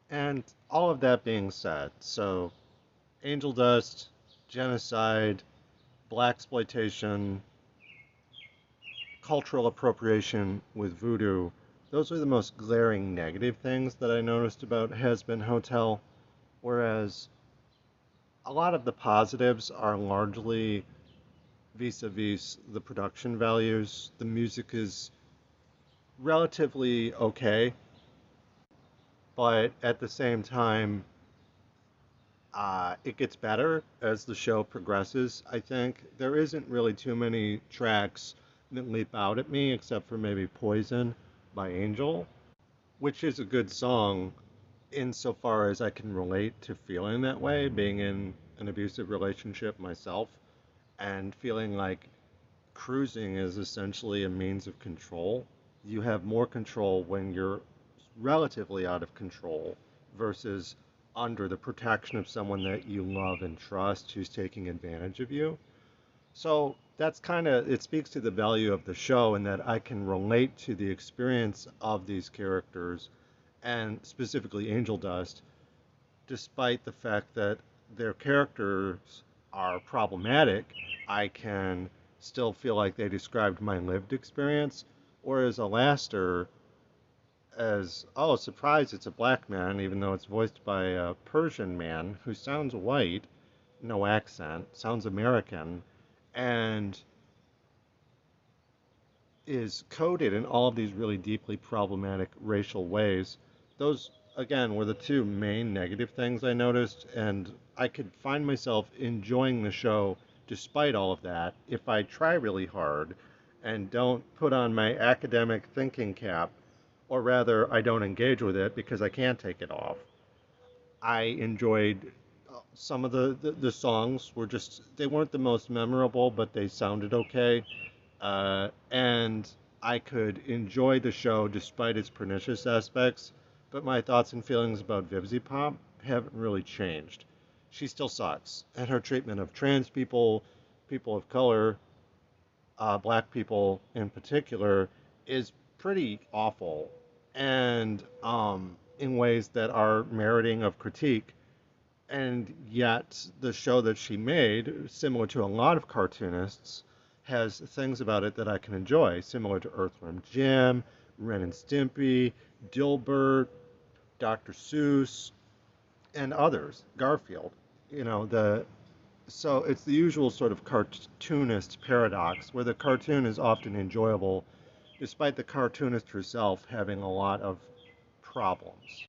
And all of that being said, so angel dust, genocide, black exploitation, cultural appropriation with voodoo, those are the most glaring negative things that I noticed about Hazbin Hotel. Whereas a lot of the positives are largely vis-a-vis the production values. The music is relatively okay, but at the same time, it gets better as the show progresses. I think there isn't really too many tracks that leap out at me, except for maybe Poison by Angel, which is a good song insofar as I can relate to feeling that way, being in an abusive relationship myself, and feeling like cruising is essentially a means of control. You have more control when you're relatively out of control versus under the protection of someone that you love and trust who's taking advantage of you. So that's kind of, it speaks to the value of the show in that I can relate to the experience of these characters and specifically Angel Dust, despite the fact that their characters are problematic. I can still feel like they described my lived experience. Whereas Alastair, as, oh, surprise, it's a black man, even though it's voiced by a Persian man who sounds white, no accent, sounds American, and is coded in all of these really deeply problematic racial ways. Those, again, were the two main negative things I noticed, and I could find myself enjoying the show despite all of that if I try really hard and don't put on my academic thinking cap, or rather, I don't engage with it because I can't take it off. I enjoyed some of the songs were just they weren't the most memorable, but they sounded okay. And I could enjoy the show despite its pernicious aspects, but my thoughts and feelings about Vivzie Pop haven't really changed. She still sucks, and her treatment of trans people, people of color, black people in particular, is pretty awful, and in ways that are meriting of critique. And yet, the show that she made, similar to a lot of cartoonists, has things about it that I can enjoy, similar to Earthworm Jim, Ren and Stimpy, Dilbert, Dr. Seuss, and others, Garfield. You know, the so it's the usual sort of cartoonist paradox where the cartoon is often enjoyable despite the cartoonist herself having a lot of problems.